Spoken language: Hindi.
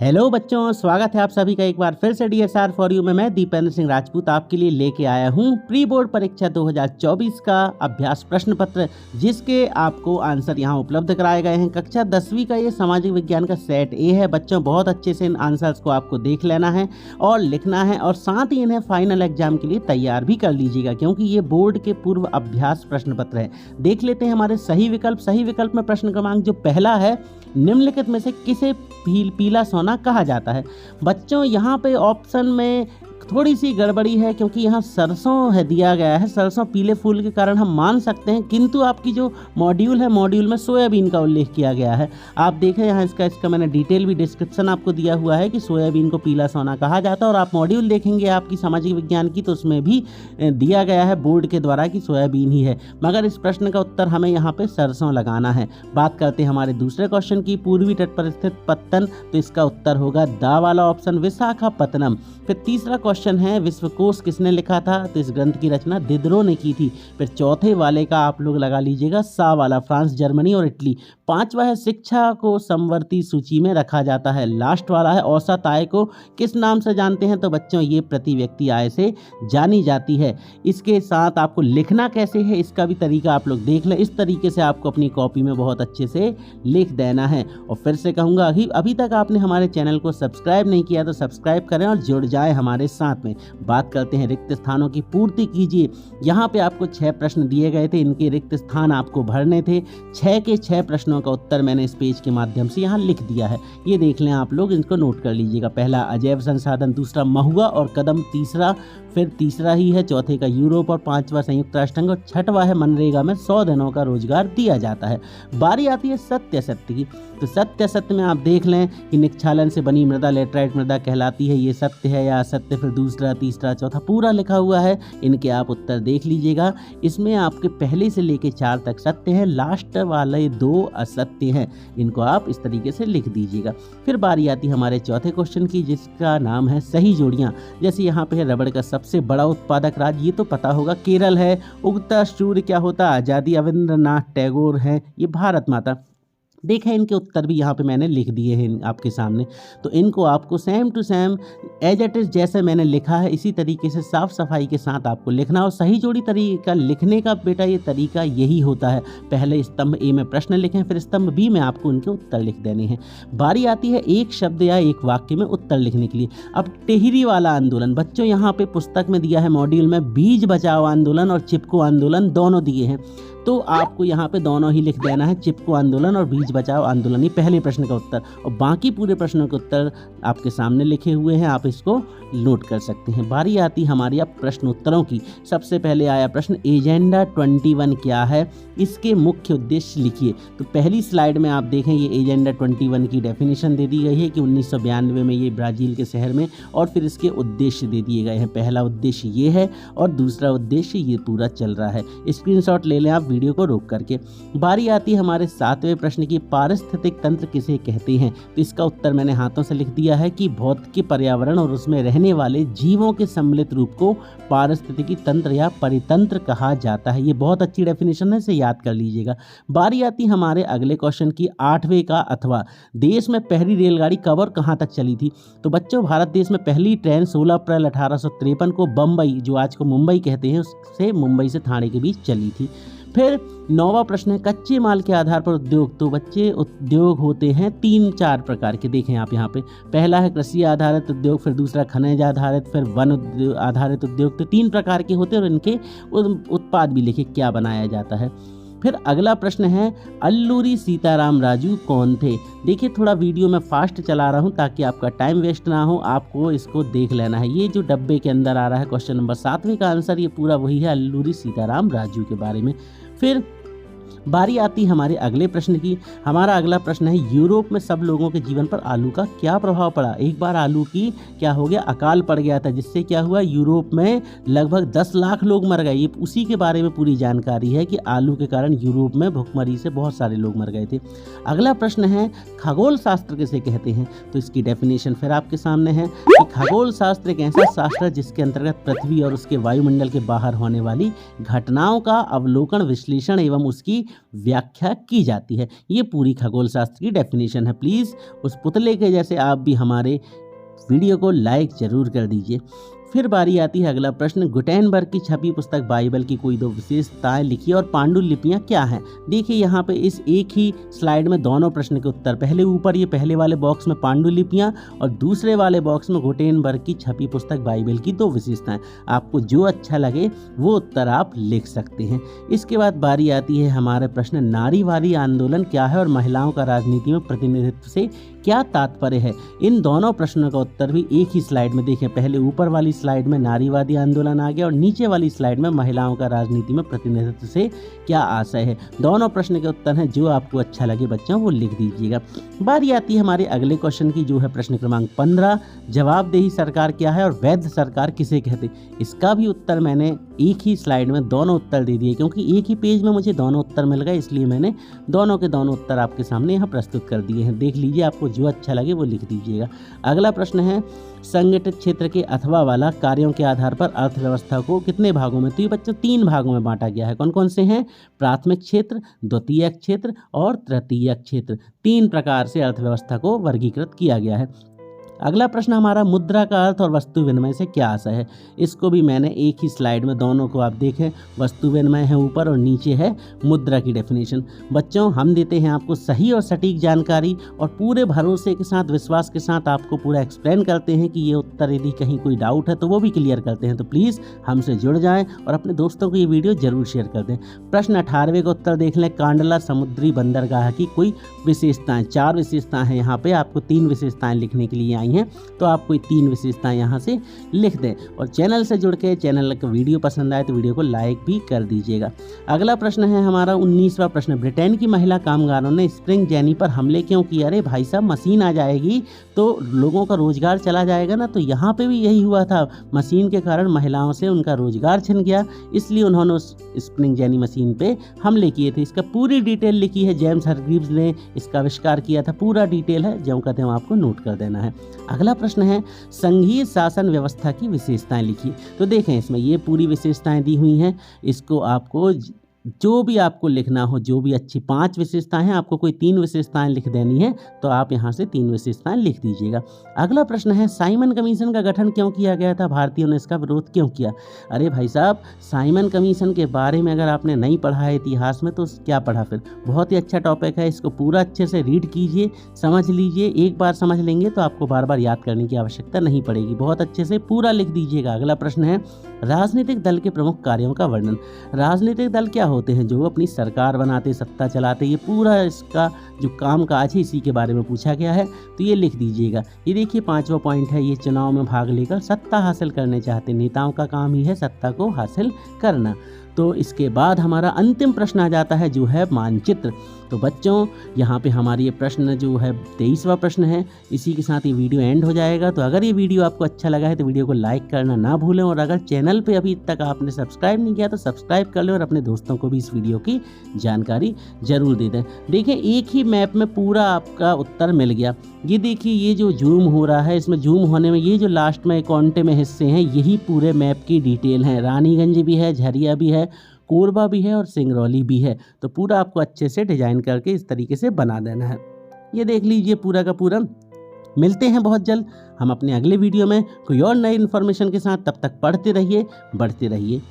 हेलो बच्चों, स्वागत है आप सभी का एक बार फिर से DSR फॉर यू में। मैं दीपेंद्र सिंह राजपूत आपके लिए लेके आया हूँ प्री बोर्ड परीक्षा 2024 का अभ्यास प्रश्न पत्र, जिसके आपको आंसर यहाँ उपलब्ध कराए गए हैं। कक्षा 10वीं का ये सामाजिक विज्ञान का सेट ए है। बच्चों, बहुत अच्छे से इन आंसर्स को आपको देख लेना है और लिखना है, और साथ ही इन्हें फाइनल एग्जाम के लिए तैयार भी कर लीजिएगा, क्योंकि ये बोर्ड के पूर्व अभ्यास प्रश्न पत्र है। देख लेते हैं हमारे सही विकल्प। सही विकल्प में प्रश्न क्रमांक जो पहला है, निम्नलिखित में से किसे पीला सोना कहा जाता है। बच्चों, यहाँ पे ऑप्शन में थोड़ी सी गड़बड़ी है, क्योंकि यहाँ सरसों है दिया गया है। सरसों पीले फूल के कारण हम मान सकते हैं, किंतु आपकी जो मॉड्यूल है, मॉड्यूल में सोयाबीन का उल्लेख किया गया है। आप देखें यहाँ इसका मैंने डिटेल भी डिस्क्रिप्शन आपको दिया हुआ है कि सोयाबीन को पीला सोना कहा जाता है, और आप मॉड्यूल देखेंगे आपकी सामाजिक विज्ञान की, तो उसमें भी दिया गया है बोर्ड के द्वारा कि सोयाबीन ही है। मगर इस प्रश्न का उत्तर हमें यहाँ पे सरसों लगाना है। बात करते हैं हमारे दूसरे क्वेश्चन की, पूर्वी तट पर स्थित पत्तन, तो इसका उत्तर होगा दा वाला ऑप्शन, विशाखापत्तनम। फिर तीसरा क्वेश्चन है, विश्वकोश किसने लिखा था, तो इस ग्रंथ की रचना दिदरो ने की थी। फिर चौथे वाले का आप लोग लगा लीजिएगा सा वाला, फ्रांस, जर्मनी और इटली। पांचवा है, शिक्षा को समवर्ती सूची में रखा जाता है। लास्ट वाला है, औसत आय को किस नाम से जानते हैं, तो बच्चों ये प्रति व्यक्ति आय से जानी जाती है। इसके साथ आपको लिखना कैसे है, इसका भी तरीका आप लोग देख लें। इस तरीके से आपको अपनी कॉपी में बहुत अच्छे से लिख देना है। और फिर से कहूँगा, अभी तक आपने हमारे चैनल को सब्सक्राइब नहीं किया तो सब्सक्राइब करें और जुड़ जाए हमारे साथ में। बात करते हैं रिक्त स्थानों की पूर्ति कीजिए। यहाँ पे आपको 6 प्रश्न दिए गए थे, इनके रिक्त स्थान आपको भरने थे। 6 के 6 प्रश्नों का उत्तर मैंने इस पेज के माध्यम से यहाँ लिख दिया है। ये देख लें आप लोग, इनको नोट कर लीजिएगा। पहला अजैव संसाधन, दूसरा महुआ और कदम, तीसरा फिर तीसरा ही है, चौथे का यूरोप और पांचवा संयुक्त राष्ट्र संघ, और छठवा है मनरेगा में 100 दिनों का रोजगार दिया जाता है। बारी आती है सत्य असत्य की। तो सत्य असत्य में आप देख लें कि निक्षालन से बनी मृदा लेटराइट मृदा कहलाती है, ये सत्य है या असत्य। फिर दूसरा, तीसरा, चौथा पूरा लिखा हुआ है, इनके आप उत्तर देख लीजिएगा। इसमें आपके पहले से लेके 4 तक सत्य है, लास्ट वाले 2 असत्य हैं। इनको आप इस तरीके से लिख दीजिएगा। फिर बारी आती है हमारे चौथे क्वेश्चन की, जिसका नाम है सही जोड़ियाँ। जैसे यहाँ पे है रबड़ का सबसे बड़ा उत्पादक राज्य, ये तो पता होगा केरल है। उगता सूर्य क्या होता, आज़ादी, रविंद्रनाथ टैगोर है। ये भारत माता। देखें, इनके उत्तर भी यहाँ पे मैंने लिख दिए हैं आपके सामने। तो इनको आपको same to same as it is जैसे मैंने लिखा है इसी तरीके से साफ सफाई के साथ आपको लिखना। और सही जोड़ी तरीका लिखने का बेटा ये तरीका यही होता है। पहले स्तंभ ए में प्रश्न लिखें, फिर स्तंभ बी में आपको उनके उत्तर लिख देने हैं। बारी आती है एक शब्द या एक वाक्य में उत्तर लिखने के लिए। अब टिहरी वाला आंदोलन, बच्चों यहाँ पे पुस्तक में दिया है मॉड्यूल में, बीज बचाओ आंदोलन और चिपको आंदोलन दोनों दिए हैं, तो आपको यहाँ पे दोनों ही लिख देना है, चिपको आंदोलन और बीज बचाओ आंदोलन। ये पहले प्रश्न का उत्तर, और बाकी पूरे प्रश्नों के उत्तर आपके सामने लिखे हुए हैं, आप इसको नोट कर सकते हैं। बारी आती हमारी अब प्रश्न उत्तरों की। सबसे पहले आया प्रश्न, एजेंडा 21 क्या है, इसके मुख्य उद्देश्य लिखिए। तो पहली स्लाइड में आप देखें, ये एजेंडा 21 की डेफिनेशन दे दी गई है कि 1992 में ये ब्राज़ील के शहर में, और फिर इसके उद्देश्य दे दिए गए हैं। पहला उद्देश्य ये है और दूसरा उद्देश्य ये पूरा चल रहा है। स्क्रीनशॉट ले लें आप वीडियो को रोक करके। बारी आती है हमारे 7वें प्रश्न की, पारिस्थितिक तंत्र किसे कहते हैं। तो इसका उत्तर मैंने हाथों से लिख दिया है कि भौतिक पर्यावरण और उसमें रहने वाले जीवों के सम्मिलित रूप को पारिस्थितिकी तंत्र या परितंत्र कहा जाता है। ये बहुत अच्छी डेफिनेशन है, इसे याद कर लीजिएगा। बारी आती हमारे अगले क्वेश्चन की, 8वें का, अथवा देश में पहली रेलगाड़ी कब और कहाँ तक चली थी। तो बच्चों, भारत देश में पहली ट्रेन 16 अप्रैल 1853 को बम्बई, जो आज को मुंबई कहते हैं, उससे मुंबई से थाने के बीच चली थी। फिर 9वां प्रश्न है, कच्चे माल के आधार पर उद्योग। तो बच्चे, उद्योग होते हैं 3-4 प्रकार के, देखें आप यहाँ पे। पहला है कृषि आधारित उद्योग, फिर दूसरा खनिज आधारित, फिर वन आधारित उद्योग। तो 3 प्रकार के होते हैं, और इनके उत्पाद भी लिखे क्या बनाया जाता है। फिर अगला प्रश्न है, अल्लूरी सीताराम राजू कौन थे। देखिए, थोड़ा वीडियो में फास्ट चला रहा हूँ ताकि आपका टाइम वेस्ट ना हो, आपको इसको देख लेना है। ये जो डब्बे के अंदर आ रहा है क्वेश्चन नंबर 7वें का आंसर, ये पूरा वही है, अल्लूरी सीताराम राजू के बारे में। फिर बारी आती हमारे अगले प्रश्न की। हमारा अगला प्रश्न है, यूरोप में सब लोगों के जीवन पर आलू का क्या प्रभाव पड़ा। एक बार आलू की क्या हो गया, अकाल पड़ गया था, जिससे क्या हुआ, यूरोप में लगभग 10 लाख लोग मर गए। ये उसी के बारे में पूरी जानकारी है कि आलू के कारण यूरोप में भुखमरी से बहुत सारे लोग मर गए थे। अगला प्रश्न है, खगोल शास्त्र किसे कहते हैं। तो इसकी डेफिनेशन फिर आपके सामने है कि खगोल शास्त्र एक ऐसा शास्त्र है जिसके अंतर्गत पृथ्वी और उसके वायुमंडल के बाहर होने वाली घटनाओं का अवलोकन, विश्लेषण एवं उसकी की व्याख्या की जाती है। ये पूरी खगोल शास्त्र की डेफिनेशन है। प्लीज़ उस पुतले के जैसे आप भी हमारे वीडियो को लाइक जरूर कर दीजिए। फिर बारी आती है अगला प्रश्न, गुटेनबर्ग की छपी पुस्तक बाइबल की कोई दो विशेषताएं लिखिए और पांडुलिपियां क्या हैं। देखिए यहाँ पे इस एक ही स्लाइड में दोनों प्रश्न के उत्तर, पहले ऊपर ये पहले वाले बॉक्स में पांडुलिपियां और दूसरे वाले बॉक्स में गुटेनबर्ग की छपी पुस्तक बाइबल की दो विशेषताएं। आपको जो अच्छा लगे वो उत्तर आप लिख सकते हैं। इसके बाद बारी आती है हमारे प्रश्न, नारीवादी आंदोलन क्या है और महिलाओं का राजनीति में प्रतिनिधित्व से क्या तात्पर्य है। इन दोनों प्रश्नों का उत्तर भी एक ही स्लाइड में देखें, पहले ऊपर वाली स्लाइड में नारीवादी आंदोलन आ गया और नीचे वाली स्लाइड में महिलाओं का राजनीति में प्रतिनिधित्व से क्या आशय है। दोनों प्रश्न के उत्तर हैं, जो आपको अच्छा लगे बच्चों वो लिख दीजिएगा। बारी आती है हमारे अगले क्वेश्चन की, जो है प्रश्न क्रमांक 15, जवाबदेही सरकार क्या है और वैध सरकार किसे कहते। इसका भी उत्तर मैंने एक ही स्लाइड में दोनों उत्तर दे दिए, क्योंकि एक ही पेज में मुझे दोनों उत्तर मिल गए, इसलिए मैंने दोनों के दोनों उत्तर आपके सामने यहाँ प्रस्तुत कर दिए हैं। देख लीजिए, आपको जो अच्छा लगे वो लिख दीजिएगा। अगला प्रश्न है, संगठित क्षेत्र के अथवा वाला कार्यों के आधार पर अर्थव्यवस्था को कितने भागों में, तो ये बच्चों 3 भागों में बांटा गया है। कौन कौन से हैं? प्राथमिक क्षेत्र, द्वितीयक क्षेत्र और तृतीयक क्षेत्र। 3 प्रकार से अर्थव्यवस्था को वर्गीकृत किया गया है। अगला प्रश्न हमारा, मुद्रा का अर्थ और वस्तु विनिमय से क्या आशय है। इसको भी मैंने एक ही स्लाइड में दोनों को आप देखें, वस्तु विनिमय है ऊपर और नीचे है मुद्रा की डेफिनेशन। बच्चों हम देते हैं आपको सही और सटीक जानकारी और पूरे भरोसे के साथ, विश्वास के साथ आपको पूरा एक्सप्लेन करते हैं कि ये उत्तर यदि कहीं कोई डाउट है तो वो भी क्लियर करते हैं। तो प्लीज़ हमसे जुड़ जाएं और अपने दोस्तों को ये वीडियो जरूर शेयर कर दें। प्रश्न 18वें का उत्तर देख लें, कांडला समुद्री बंदरगाह की कोई विशेषताएं। 4 विशेषताएं हैं यहाँ पे, आपको 3 विशेषताएं लिखने के लिए हैं, तो आप कोई 3 विशेषताएं यहां से लिख दें और चैनल से जुड़ के, चैनल का वीडियो पसंद आए तो वीडियो को लाइक भी कर दीजिएगा। अगला प्रश्न है हमारा 19वां प्रश्न, ब्रिटेन की महिला कामगारों ने स्प्रिंग जेनी पर हमले क्यों किए। अरे भाई साहब, मशीन आ जाएगी तो लोगों का रोजगार चला जाएगा ना, तो यहाँ पे भी यही हुआ था। मशीन के कारण महिलाओं से उनका रोजगार छिन गया, इसलिए उन्होंने उस स्प्रिंग जेनी मशीन पे हमले किए थे। इसका पूरी डिटेल लिखी है, जेम्स हरग्रीव्स ने इसका आविष्कार किया था, पूरा डिटेल है, जो कहते हैं आपको नोट कर देना है। अगला प्रश्न है, संघीय शासन व्यवस्था की विशेषताएं लिखिए। तो देखें इसमें ये पूरी विशेषताएं दी हुई हैं, इसको आपको जो भी आपको लिखना हो, जो भी अच्छी 5 विशेषताएं हैं, आपको कोई 3 विशेषताएं लिख देनी है तो आप यहाँ से 3 विशेषताएं लिख दीजिएगा। अगला प्रश्न है, साइमन कमीशन का गठन क्यों किया गया था, भारतीयों ने इसका विरोध क्यों किया। अरे भाई साहब, साइमन कमीशन के बारे में अगर आपने नहीं पढ़ा है इतिहास में तो क्या पढ़ा फिर। बहुत ही अच्छा टॉपिक है, इसको पूरा अच्छे से रीड कीजिए, समझ लीजिए। एक बार समझ लेंगे तो आपको बार बार याद करने की आवश्यकता नहीं पड़ेगी, बहुत अच्छे से पूरा लिख दीजिएगा। अगला प्रश्न है, राजनीतिक दल के प्रमुख कार्यों का वर्णन। राजनीतिक दल क्या होते हैं? जो अपनी सरकार बनाते, सत्ता चलाते, ये पूरा इसका जो काम काज है इसी के बारे में पूछा गया है, तो ये लिख दीजिएगा। ये देखिए 5वां पॉइंट है, ये चुनाव में भाग लेकर सत्ता हासिल करने चाहते नेताओं का काम ही है सत्ता को हासिल करना। तो इसके बाद हमारा अंतिम प्रश्न आ जाता है, जो है मानचित्र। तो बच्चों यहाँ पे हमारी ये प्रश्न जो है 23वां प्रश्न है, इसी के साथ ये वीडियो एंड हो जाएगा। तो अगर ये वीडियो आपको अच्छा लगा है तो वीडियो को लाइक करना ना भूलें, और अगर चैनल पे अभी तक आपने सब्सक्राइब नहीं किया तो सब्सक्राइब कर लें और अपने दोस्तों को भी इस वीडियो की जानकारी जरूर दे दें। देखिए एक ही मैप में पूरा आपका उत्तर मिल गया। ये देखिए, ये जो जूम हो रहा है, इसमें जूम होने में ये जो लास्ट में कौंटे में हिस्से हैं, यही पूरे मैप की डिटेल हैं। रानीगंज भी है, झरिया भी है, कोरबा भी है और सिंगरौली भी है। तो पूरा आपको अच्छे से डिजाइन करके इस तरीके से बना देना है। ये देख लीजिए पूरा का पूरा। मिलते हैं बहुत जल्द हम अपने अगले वीडियो में कोई और नई इन्फॉर्मेशन के साथ। तब तक पढ़ते रहिए, बढ़ते रहिए।